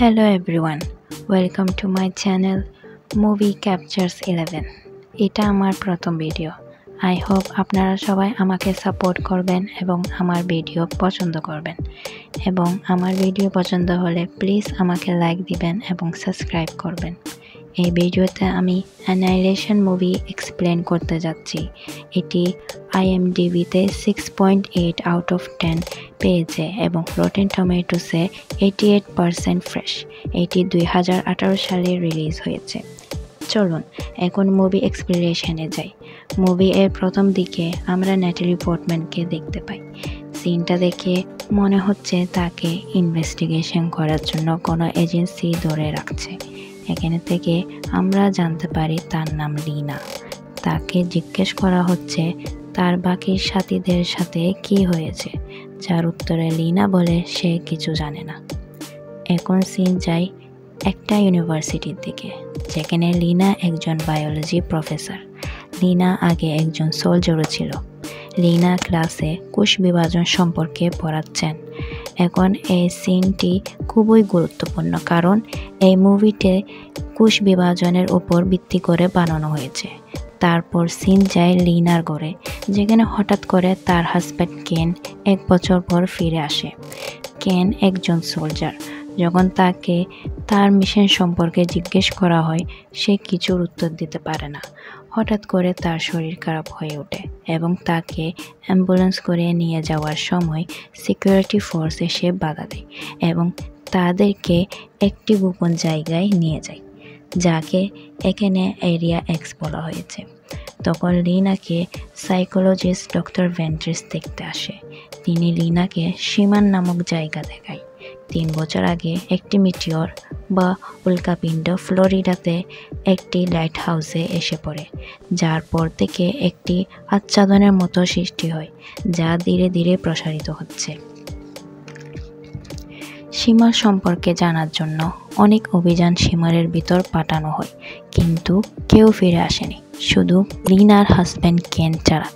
Hello everyone, welcome to my channel Movie Captures 11. এটা আমার প্রথম ভিডিও। I hope আপনারা সবাই আমাকে সাপোর্ট করবেন এবং আমার ভিডিও পছন্দ করবেন। এবং আমার ভিডিও পছন্দ হলে প্লিজ আমাকে লাইক দিবেন এবং সাবস্ক্রাইব করবেন। এই ভিডিওতে আমি অ্যানাইলেশন মুভি এক্সপ্লেন করতে যাচ্ছি। এটি IMDb-তে 6.8 আউট অফ 10 পেয়েছে এবং রটেন টমেটোসে 88% ফ্রেশ। এটি 2018 সালে রিলিজ হয়েছে। চলুন এখন মুভি এক্সপ্লেনেশনে যাই। মুভি এর প্রথম দিকে আমরা ন্যাটালি পোর্টম্যানকে দেখতে পাই। সিনটা দেখে মনে হচ্ছে তাকে ইনভেস্টিগেশন করার জন্য কোনো এজেন্সি ধরে রাখছে। এখানে থেকে আমরা জানতে পারি তার নাম লিনা। তাকে জিজ্ঞেস করা হচ্ছে তার বাকি সাথীদের সাথে কি হয়েছে, যার উত্তরে লিনা বলে সে কিছু জানে না। এখন সিন যায় একটা ইউনিভার্সিটির দিকে, যেখানে লিনা একজন বায়োলজি প্রফেসর। লিনা আগে একজন সোলজারও ছিল। লিনা ক্লাসে কোষ বিভাজন সম্পর্কে পড়াচ্ছেন। এখন এই সিনটি খুবই গুরুত্বপূর্ণ, কারণ এই মুভিতে কোষ বিভাজনের উপর ভিত্তি করে বানানো হয়েছে। তারপর সিন যায় লিনার ঘরে, যেখানে হঠাৎ করে তার হাজব্যান্ড কেন 1 বছর পর ফিরে আসে। কেন একজন সোলজার। যখন তাকে তার মিশন সম্পর্কে জিজ্ঞেস করা হয়, সে কিছুর উত্তর দিতে পারে না। হঠাৎ করে তার শরীর খারাপ হয়ে ওঠে এবং তাকে অ্যাম্বুলেন্স করে নিয়ে যাওয়ার সময় সিকিউরিটি ফোর্স এসে বাধা দেয় এবং তাদেরকে একটি গোপন জায়গায় নিয়ে যায়, যাকে এখানে এরিয়া এক্স বলা হয়েছে। তখন লিনাকে সাইকোলজিস্ট ডক্টর ভেন্ট্রেস দেখতে আসে। তিনি লিনাকে সীমান নামক জায়গা দেখায়। 3 বছর আগে একটি মিটিওর বা উল্কাপিণ্ড ফ্লোরিডাতে একটি লাইট হাউসে এসে পড়ে, যার পর থেকে একটি আচ্ছাদনের মতো সৃষ্টি হয়, যা ধীরে ধীরে প্রসারিত হচ্ছে। সীমার সম্পর্কে জানার জন্য অনেক অভিযান সীমারের ভিতর পাঠানো হয়, কিন্তু কেউ ফিরে আসেনি, শুধু লিনার হাজব্যান্ড কেন ছাড়া,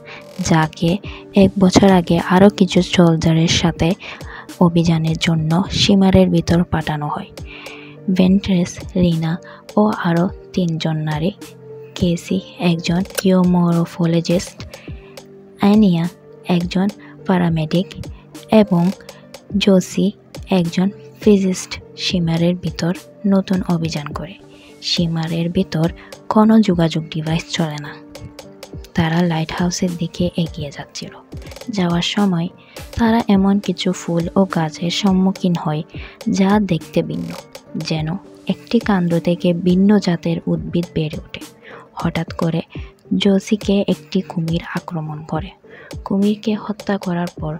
যাকে 1 বছর আগে আরও কিছু সোলজারের সাথে অভিযানের জন্য সীমারের ভিতর পাঠানো হয়। ভেন্ট্রেস, লিনা ও আরও 3 জন নারী, কেসি একজন কিউমোরফোলজিস্ট, অ্যানিয়া একজন প্যারামেডিক এবং জোসি একজন ফিজিস্ট সীমারের ভিতর নতুন অভিযান করে। সীমারের ভিতর কোনো যোগাযোগ ডিভাইস চলে না। তারা লাইট হাউসের দিকে এগিয়ে যাচ্ছিল। যাওয়ার সময় তারা এমন কিছু ফুল ও গাছের সম্মুখীন হয় যা দেখতে ভিন্ন, যেন একটি কাণ্ড থেকে ভিন্ন জাতের উদ্ভিদ বেড়ে ওঠে। হঠাৎ করে জোসিকে একটি কুমির আক্রমণ করে। কুমিরকে হত্যা করার পর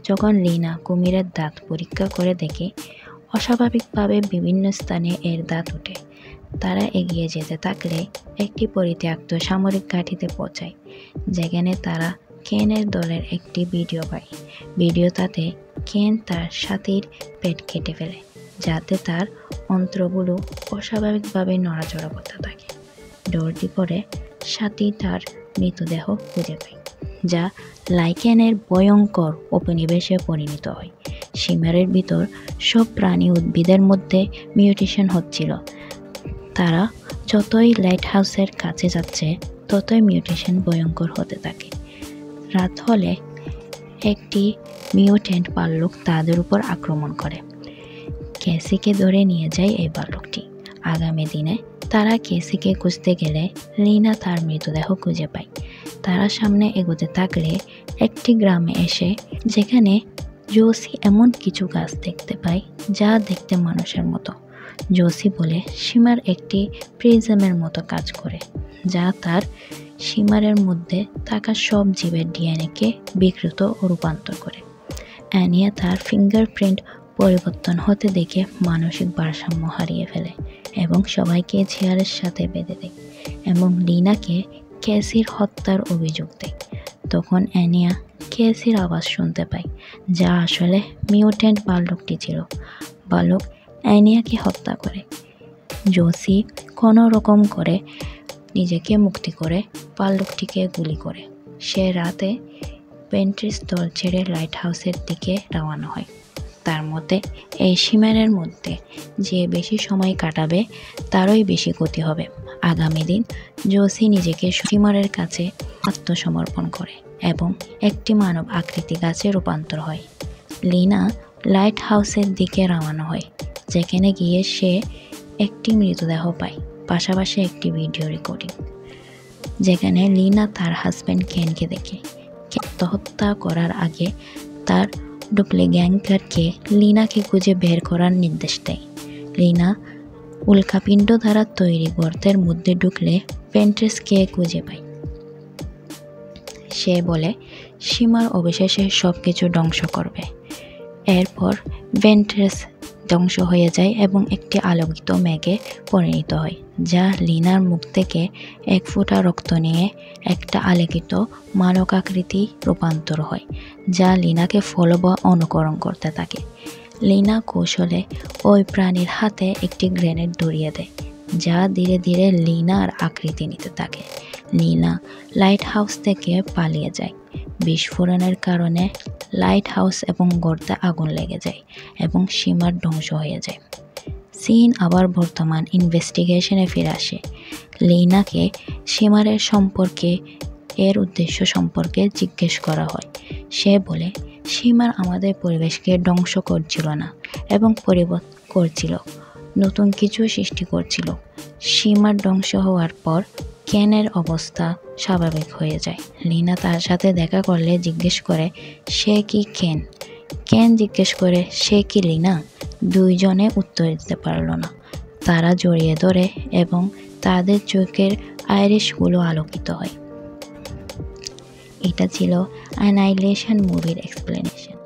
যখন লিনা কুমিরের দাঁত পরীক্ষা করে দেখে, অস্বাভাবিকভাবে বিভিন্ন স্থানে এর দাঁত ওঠে। তারা এগিয়ে যেতে থাকলে একটি পরিত্যক্ত সামরিক ঘাঁটিতে পৌঁছায়, যেখানে তারা কেনের দলের একটি ভিডিও পায়। ভিডিওটাতে কেন তার সাথীর পেট কেটে ফেলে, যাতে তার অন্ত্রগুলো অস্বাভাবিকভাবে নড়াচড়া করতে থাকে। ডরটি পরে সাথী তার মৃতদেহ খুঁজে পায়, যা লাইকেনের ভয়ঙ্কর উপনিবেশে পরিণত হয়। সীমারের ভিতর সব প্রাণী উদ্ভিদের মধ্যে মিউটেশন হচ্ছিল। তারা যতই লাইট হাউসের কাছে যাচ্ছে, ততই মিউটেশন ভয়ঙ্কর হতে থাকে। রাত হলে একটি মিউট্যান্ট ভাল্লুক তাদের উপর আক্রমণ করে। কেসিকে ধরে নিয়ে যায় এই ভাল্লুকটি। আগামী দিনে তারা কেসিকে খুঁজতে গেলে লিনা তার মৃতদেহ খুঁজে পায়। তারা সামনে এগোতে থাকলে একটি গ্রামে এসে, যেখানে জোসি এমন কিছু গাছ দেখতে পায় যা দেখতে মানুষের মতো। জোসি বলে সীমার একটি প্রিজমের মতো কাজ করে, যা তার সীমারের মধ্যে থাকা সব জীবের ডিএনএকে বিকৃত ও রূপান্তর করে। অ্যানিয়া তার ফিঙ্গারপ্রিন্ট পরিবর্তন হতে দেখে মানসিক ভারসাম্য হারিয়ে ফেলে এবং সবাইকে চেয়ারের সাথে বেঁধে দেয় এবং লিনাকে কেসির হত্যার অভিযোগ দেয়। তখন অ্যানিয়া কেসির আওয়াজ শুনতে পায়, যা আসলে মিউট্যান্ট ভাল্লুকটি ছিল। ভাল্লুক অ্যানিয়াকে হত্যা করে। জোসি কোনো রকম করে নিজেকে মুক্তি করে ভাল্লুকটিকে গুলি করে। সে রাতে ভেন্ট্রেস দল ছেড়ে লাইট হাউসের দিকে রওনা হয়। তার মতে এই শিমারের মধ্যে যে বেশি সময় কাটাবে তারই বেশি ক্ষতি হবে। আগামী দিন জোসি নিজেকে শিমারের কাছে আত্মসমর্পণ করে এবং একটি মানব আকৃতি গাছে রূপান্তর হয়। লিনা লাইট হাউসের দিকে রওনা হয়, যেখানে গিয়ে সে একটি মৃতদেহ পায়, পাশাপাশি একটি ভিডিও রেকর্ডিং, যেখানে লিনা তার হাজব্যান্ড কেনকে দেখে। আত্মহত্যা করার আগে তার ডুপ্লিগ্যাঙ্গারকে লিনাকে খুঁজে বের করার নির্দেশ দেয়। লিনা উল্কাপিণ্ড দ্বারা তৈরি গর্তের মধ্যে ঢুকলে ভেন্ট্রেসকে খুঁজে পায়। সে বলে শিমার অবশেষে সব কিছু ধ্বংস করবে। এরপর ভেন্ট্রেস ধ্বংস হয়ে যায় এবং একটি আলোকিত মেঘে পরিণত হয়, যা লিনার মুখ থেকে এক ফোঁটা রক্ত নিয়ে একটা আলোকিত মানবাকৃতি রূপান্তর হয়, যা লিনাকে ফলো বা অনুকরণ করতে থাকে। লিনা কৌশলে ওই প্রাণীর হাতে একটি গ্রেনেড ধরিয়ে দেয়, যা ধীরে ধীরে লিনার আকৃতি নিতে থাকে। লিনা লাইট হাউস থেকে পালিয়ে যায়। বিস্ফোরণের কারণে লাইট হাউস এবং গর্তে আগুন লেগে যায় এবং শিমার ধ্বংস হয়ে যায়। সিন আবার বর্তমান ইনভেস্টিগেশনে ফিরে আসে। লিনাকে শিমারের সম্পর্কে এর উদ্দেশ্য সম্পর্কে জিজ্ঞেস করা হয়। সে বলে শিমার আমাদের পরিবেশকে ধ্বংস করছিল না এবং পরিবর্তন করছিল, নতুন কিছু সৃষ্টি করছিল। শিমার ধ্বংস হওয়ার পর কেনের অবস্থা স্বাভাবিক হয়ে যায়। লিনা তার সাথে দেখা করলে জিজ্ঞেস করে সে কি কেন। কেন জিজ্ঞেস করে সে কি লিনা। দুইজনে উত্তর দিতে পারল না। তারা জড়িয়ে ধরে এবং তাদের চোখের আইরিশগুলো আলোকিত হয়। এটা ছিল অ্যানাইলেশন মুভির এক্সপ্লেনেশন।